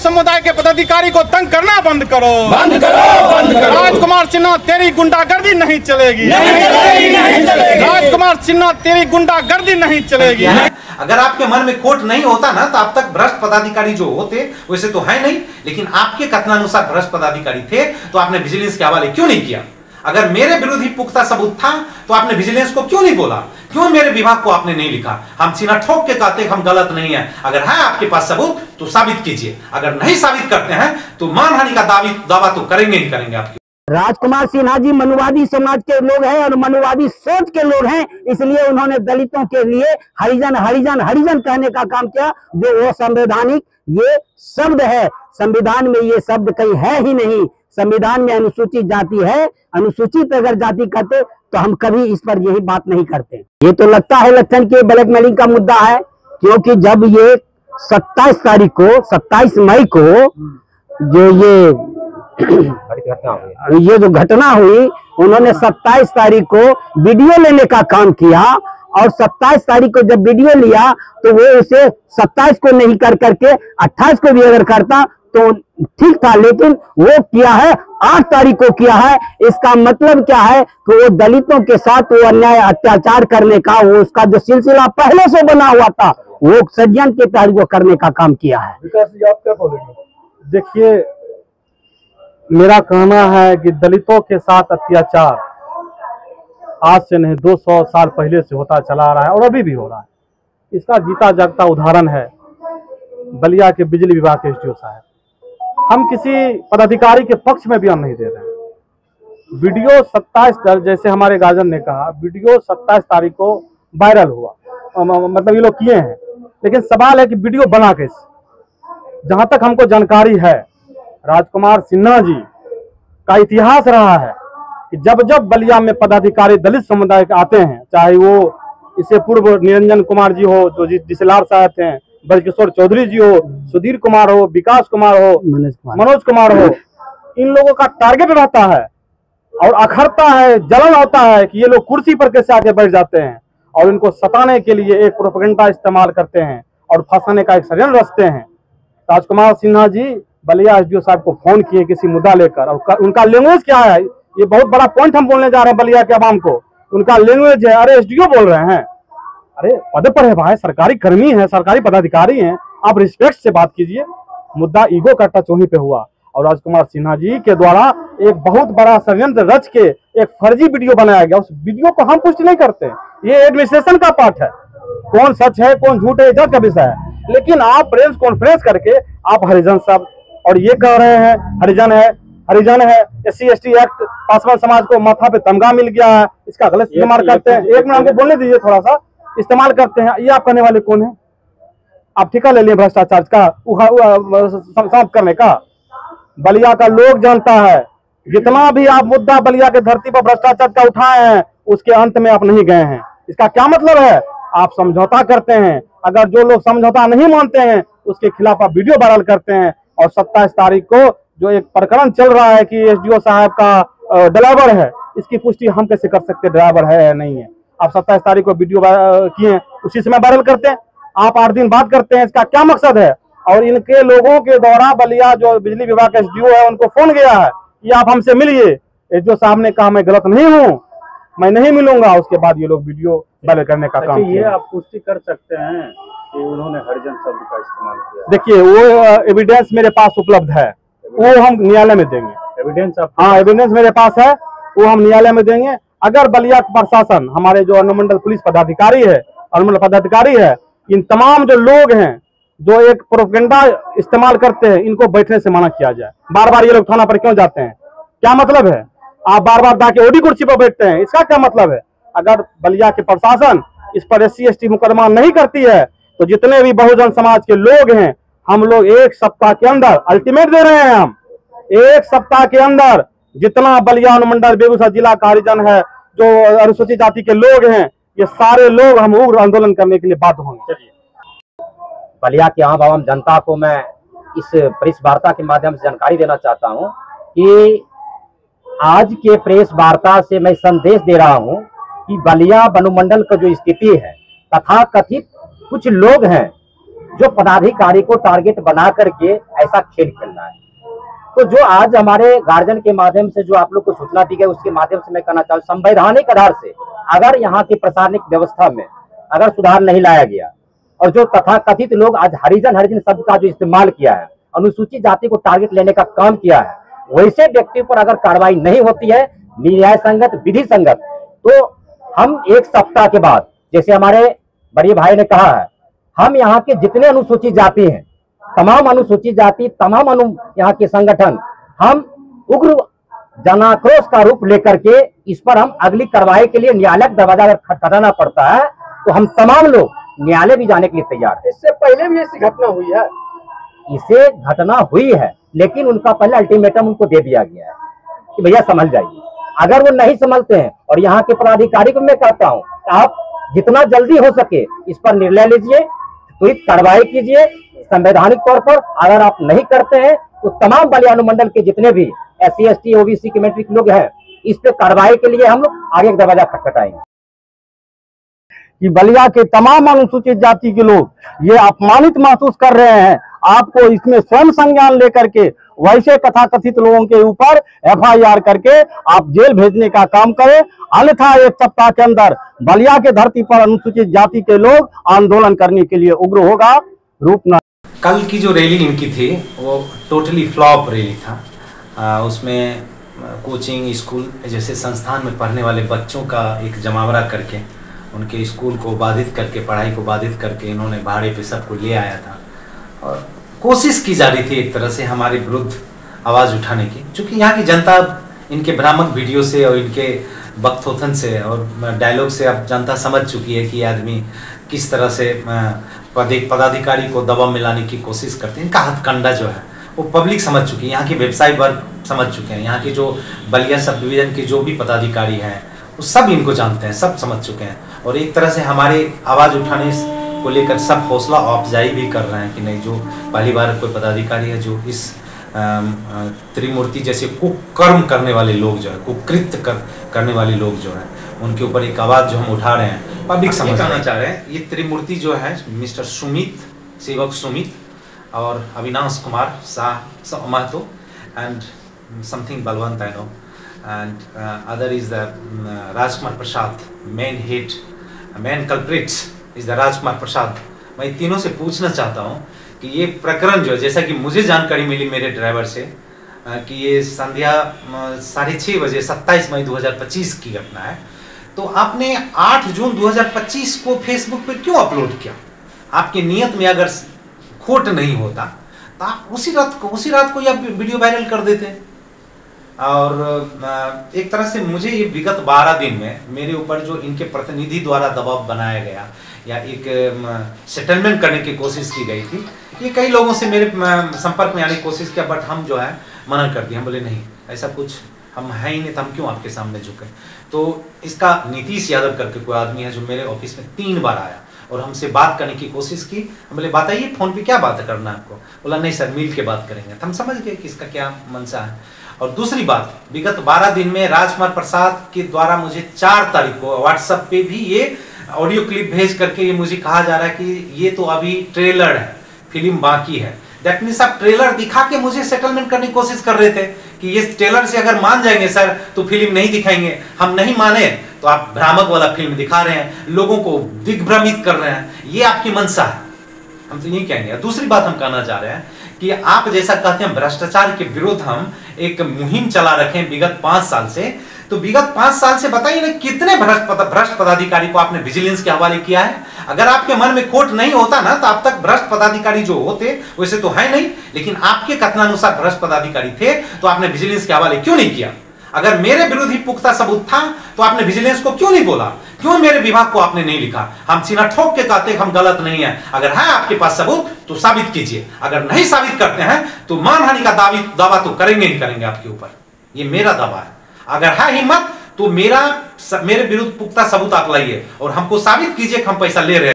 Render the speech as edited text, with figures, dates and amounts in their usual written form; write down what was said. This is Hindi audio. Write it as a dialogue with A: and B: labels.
A: समुदाय के पदाधिकारी को तंग करना बंद करो,
B: बंद करो, बंद करो।
A: राजकुमार सिन्हा तेरी गुंडागर्दी नहीं चलेगी,
B: नहीं चलेगी।
A: राजकुमार सिन्हा तेरी गुंडागर्दी नहीं चलेगी।
C: अगर आपके मन में खोट नहीं होता ना तो अब तक भ्रष्ट पदाधिकारी जो होते वैसे तो है नहीं, लेकिन आपके कथनानुसार भ्रष्ट पदाधिकारी थे तो आपने विजिलेंस के हवाले क्यों नहीं किया? अगर मेरे विरोधी पुख्ता सबूत था तो आपने विजिलेंस को क्यों नहीं बोला? क्यों मेरे विभाग को आपने नहीं लिखा? हम सीना ठोक के कहते हम गलत नहीं है। अगर है आपके पास सबूत तो साबित कीजिए, अगर नहीं साबित करते हैं तो मानहानि का दावा तो करेंगे ही करेंगे आपके।
D: राजकुमार सिन्हा जी मनुवादी समाज के लोग हैं और मनुवादी सोच के लोग हैं, इसलिए उन्होंने दलितों के लिए हरिजन हरिजन हरिजन कहने का काम किया, जो वो संवैधानिक ये शब्द है। संविधान में ये शब्द कहीं है ही नहीं। संविधान में अनुसूचित जाति है, अनुसूचित अगर जाति कहते तो हम कभी इस पर यही बात नहीं करते। ये तो लगता है इलेक्शन के ब्लैकमेलिंग का मुद्दा है, क्योंकि जब ये 27 तारीख को 27 मई को जो ये जो घटना हुई, उन्होंने 27 तारीख को वीडियो लेने का काम किया और 27 तारीख को जब वीडियो लिया तो वो उसे 27 को नहीं कर करके 28 को भी अगर करता तो ठीक था, लेकिन वो किया है 8 तारीख को किया है। इसका मतलब क्या है कि वो दलितों के साथ वो अन्याय अत्याचार करने का वो उसका जो सिलसिला पहले से बना हुआ था वो षड्यंत्र के तहत वो करने का काम किया है।
E: विकास जी आप क्या बोलेंगे? देखिए, मेरा कहना है कि दलितों के साथ अत्याचार आज से नहीं 200 साल पहले से होता चला आ रहा है और अभी भी हो रहा है। इसका जीता जागता उदाहरण है बलिया के बिजली विभाग के एसडीओ साहब। हम किसी पदाधिकारी के पक्ष में बयान नहीं दे रहे हैं। वीडियो 27 जैसे हमारे गार्जियन ने कहा, वीडियो 27 तारीख को वायरल हुआ, मतलब ये लोग किए हैं, लेकिन सवाल है कि वीडियो बना कैसे? जहां तक हमको जानकारी है, राजकुमार सिन्हा जी का इतिहास रहा है कि जब जब बलिया में पदाधिकारी दलित समुदाय के आते हैं, चाहे वो इससे पूर्व निरंजन कुमार जी हो जो डिसलार साहब थे, ब्रजकिशोर चौधरी जी हो, सुधीर कुमार हो, विकास कुमार हो, मनोज कुमार हो, इन लोगों का टारगेट रहता है और अखरता है, जलन होता है कि ये लोग कुर्सी पर कैसे आके बैठ जाते हैं और इनको सताने के लिए एक प्रोपेगेंडा इस्तेमाल करते हैं और फंसाने का एक षड्यंत्र रचते हैं। राजकुमार सिन्हा जी बलिया एसडीओ साहब को फोन किए किसी मुद्दा लेकर, और उनका लैंग्वेज क्या है, ये बहुत बड़ा पॉइंट हम बोलने जा रहे हैं बलिया के आवाम को। उनका लैंग्वेज है, अरे एसडीओ बोल रहे हैं, अरे पद पर है भाई, सरकारी कर्मी है, सरकारी पदाधिकारी हैं, आप रिस्पेक्ट से बात कीजिए। मुद्दा ईगो का टच वहीं पे हुआ और राजकुमार सिन्हा जी के द्वारा एक बहुत बड़ा षड्यंत्र रच के एक फर्जी वीडियो बनाया गया। उस वीडियो को हम पुष्टि नहीं करते, ये एडमिनिस्ट्रेशन का पार्ट है, कौन सच है कौन झूठ है जज का विषय है। लेकिन आप प्रेस कॉन्फ्रेंस करके आप हरिजन सब और ये कह रहे हैं हरिजन है, SC ST एक्ट, पासवान समाज को माथा पे तमगा मिल गया है, इसका गलत इस्तेमाल करते हैं। एक मिनट हमको बोलने दीजिए, थोड़ा सा इस्तेमाल करते हैं। ये आप कहने वाले कौन है? आप ठेका ले लिए भ्रष्टाचार का समाप्त करने का? बलिया का लोग जानता है, जितना भी आप मुद्दा बलिया के धरती पर भ्रष्टाचार का उठाए हैं उसके अंत में आप नहीं गए हैं। इसका क्या मतलब है? आप समझौता करते हैं, अगर जो लोग समझौता नहीं मानते हैं उसके खिलाफ आप वीडियो वायरल करते हैं। और 27 तारीख को जो एक प्रकरण चल रहा है कि एसडीओ साहब का ड्राइवर है, इसकी पुष्टि हम कैसे कर सकते ड्राइवर है या नहीं है? आप 27 तारीख को वीडियो किए, उसी समय वायरल करते हैं, आप 8 दिन बाद करते हैं, इसका क्या मकसद है? और इनके लोगों के द्वारा बलिया जो बिजली विभाग का एसडीओ है उनको फोन गया है कि आप हमसे मिलिए। एसडीओ साहब ने कहा मैं गलत नहीं हूँ, मैं नहीं मिलूंगा। उसके बाद ये लोग वीडियो वायरल करने का काम किया।
F: ये आप पुष्टि कर सकते हैं कि उन्होंने हरिजन शब्द का इस्तेमाल किया?
E: देखिए, वो एविडेंस मेरे पास उपलब्ध है, वो हम न्यायालय में देंगे।
F: एविडेंस आप?
E: हाँ, एविडेंस मेरे पास है, वो हम न्यायालय में देंगे। अगर बलिया प्रशासन, हमारे जो अनुमंडल पुलिस पदाधिकारी है, अनुमंडल पदाधिकारी है, इन तमाम जो लोग हैं जो एक प्रोपेगेंडा इस्तेमाल करते हैं, इनको बैठने से मना किया जाए। बार बार ये लोग थाना पर क्यों जाते हैं? क्या मतलब है? आप बार बार जाके ओडी कुर्सी पर बैठते हैं, इसका क्या मतलब है? अगर बलिया के प्रशासन इस पर SC ST मुकदमा नहीं करती है तो जितने भी बहुजन समाज के लोग हैं, हम लोग 1 सप्ताह के अंदर अल्टीमेट दे रहे हैं, हम 1 सप्ताह के अंदर जितना बलिया अनुमंडल बेगूसराय जिला का हरिजन है, जो अनुसूचित जाति के लोग हैं, ये सारे लोग हम उग्र आंदोलन करने के लिए बाध्य होंगे।
D: बलिया की आम जनता को मैं इस प्रेस वार्ता के माध्यम से जानकारी देना चाहता हूं कि आज के प्रेस वार्ता से मैं संदेश दे रहा हूं कि बलिया अनुमंडल का जो स्थिति है, तथा कथित कुछ लोग हैं
G: जो पदाधिकारी को टारगेट बना करके ऐसा खेल खेलना है। तो जो आज हमारे गार्जियन के माध्यम से जो आप लोग को सूचना दी गई, उसके माध्यम से मैं कहना चाहूँ, संवैधानिक आधार से अगर यहाँ की प्रशासनिक व्यवस्था में अगर सुधार नहीं लाया गया और जो तथाकथित लोग आज हरिजन शब्द का जो इस्तेमाल किया है, अनुसूचित जाति को टारगेट लेने का काम किया है, वैसे व्यक्ति पर अगर कार्रवाई नहीं होती है न्याय संगत, विधि संगत, तो हम 1 सप्ताह के बाद, जैसे हमारे बड़े भाई ने कहा है, हम यहाँ के जितने अनुसूचित जाति हैं, तमाम अनुसूचित जाति, तमाम यहाँ के संगठन, हम उग्र जनाक्रोश का रूप लेकर के इस पर हम अगली कार्रवाई के लिए न्यायालय का दरवाजा अगर खटखटाना पड़ता है तो हम तमाम लोग न्यायालय भी जाने के लिए तैयार हैं।
H: इससे पहले भी ऐसी घटना हुई है?
G: इसे घटना हुई है, लेकिन उनका पहले अल्टीमेटम उनको दे दिया गया है कि भैया संभल जाइए। अगर वो नहीं संभलते हैं, और यहाँ के पदाधिकारी को मैं कहता हूँ, आप जितना जल्दी हो सके इस पर निर्णय लीजिए, त्वरित कार्रवाई कीजिए संवैधानिक तौर पर। अगर आप नहीं करते हैं तो तमाम बलिया अनुमंडल के जितने भी SC ST OBC कमेटी के लोग हैं, इस पे कार्रवाई के लिए हम लोग आगे का दरवाजा खटखटाएंगे।
E: कि बलिया के तमाम अनुसूचित जाति के लोग ये अपमानित महसूस कर रहे हैं। आपको इसमें स्वयं संज्ञान लेकर के वैसे कथाकथित लोगों के ऊपर FIR करके आप जेल भेजने का काम करें, अन्यथा 1 सप्ताह के अंदर बलिया के धरती पर अनुसूचित जाति के लोग आंदोलन करने के लिए उग्र होगा रूप न।
C: कल की जो रैली इनकी थी वो टोटली फ्लॉप रैली था। उसमें कोचिंग स्कूल जैसे संस्थान में पढ़ने वाले बच्चों का एक जमावड़ा करके उनके स्कूल को बाधित करके, पढ़ाई को बाधित करके इन्होंने भाड़े पे सबको ले आया था और कोशिश की जा रही थी एक तरह से हमारे विरुद्ध आवाज़ उठाने की। क्योंकि यहाँ की जनता इनके भ्रामक वीडियो से और इनके वक्तोथन से और डायलॉग से अब जनता समझ चुकी है कि ये आदमी किस तरह से पदाधिकारी को दबाव में लाने की कोशिश करते हैं। इनका हथकंडा जो है वो पब्लिक समझ चुकी है, यहाँ की वेबसाइट वर्ग समझ चुके हैं, यहाँ के जो बलिया सब डिवीजन के जो भी पदाधिकारी हैं वो सब इनको जानते हैं, सब समझ चुके हैं। और एक तरह से हमारे आवाज़ उठाने को लेकर सब हौसला अफजाई भी कर रहे हैं कि नहीं, जो पहली बार कोई पदाधिकारी है जो इस त्रिमूर्ति जैसे कुकर्म करने वाले लोग जो है, कुकृत्य करने वाले लोग जो है, उनके ऊपर एक आवाज़ जो हम उठा रहे हैं, पब्लिक समझना चाह रहे हैं। ये त्रिमूर्ति जो है मिस्टर सुमित, सेवक सुमित और Avinash Kumar Shah Mahato and something Balwant I know and other is the Rajkumar Prasad, main culprits is the Rajkumar Prasad। मैं तीनों से पूछना चाहता हूँ कि ये प्रकरण जो है, जैसा कि मुझे जानकारी मिली मेरे ड्राइवर से कि ये संध्या 6:30 बजे 27 मई 2025 की घटना है। तो आपने 8 जून 2025 को फेसबुक पर क्यों अपलोड किया? आपकी नीयत में अगर खोट नहीं होता तो आप उसी रात को आप वीडियो वायरल कर देते। और एक तरह से मुझे ये विगत 12 दिन में मेरे ऊपर जो इनके प्रतिनिधि द्वारा दबाव बनाया गया या एक सेटलमेंट करने की कोशिश की गई थी, ये कई लोगों से मेरे संपर्क में आने की कोशिश किया, बट हम जो है मना कर दिए। हम बोले नहीं, ऐसा कुछ हम है ही नहीं, तो हम क्यों आपके सामने झुके। तो इसका नीतीश यादव करके कोई आदमी है जो मेरे ऑफिस में 3 बार आया और हमसे बात करने की कोशिश की। हम बोले बताइए फोन पे क्या बात करना है आपको? बोला नहीं सर, मिल के बात करेंगे। तो हम समझ गए कि इसका क्या मंशा है। और दूसरी बात, विगत 12 दिन में राजकुमार प्रसाद के द्वारा मुझे 4 तारीख को व्हाट्सएप पे भी ये ऑडियो क्लिप भेज करके ये मुझे कहा जा रहा है कि ये तो अभी ट्रेलर है, फिल्म बाकी है। दैट मीन्स आप ट्रेलर दिखा के मुझे सेटलमेंट करने की कोशिश कर रहे थे कि ये ट्रेलर से अगर मान जाएंगे सर तो फिल्म नहीं दिखाएंगे। हम नहीं माने तो आप भ्रामक वाला फिल्म दिखा रहे हैं, लोगों को दिग्भ्रमित कर रहे हैं, ये आपकी मंशा है। हम तो यही कहेंगे। दूसरी बात हम कहना चाह रहे हैं कि आप जैसा कहते हैं भ्रष्टाचार के विरुद्ध हम एक मुहिम चला रखे हैं विगत 5 साल से। तो विगत 5 साल से बताइए ना कितने भ्रष्ट पदाधिकारी को आपने विजिलेंस के हवाले किया है? अगर आपके मन में खोट नहीं होता ना तो अब तक भ्रष्ट पदाधिकारी जो होते, वैसे तो है नहीं, लेकिन आपके कथनानुसार भ्रष्ट पदाधिकारी थे तो आपने विजिलेंस के हवाले क्यों नहीं किया? अगर मेरे विरुद्ध ही पुख्ता सबूत था तो आपने विजिलेंस को क्यों नहीं बोला? क्यों मेरे विभाग को आपने नहीं लिखा? हम सीना ठोक के कहते हम गलत नहीं है। अगर है आपके पास सबूत तो साबित कीजिए, अगर नहीं साबित करते हैं तो मानहानि का दावा तो करेंगे ही करेंगे आपके ऊपर। ये मेरा दावा है। अगर है हिम्मत तो मेरे विरुद्ध पुख्ता सबूत आप लाइए और हमको साबित कीजिए कि हम पैसा ले रहे हैं।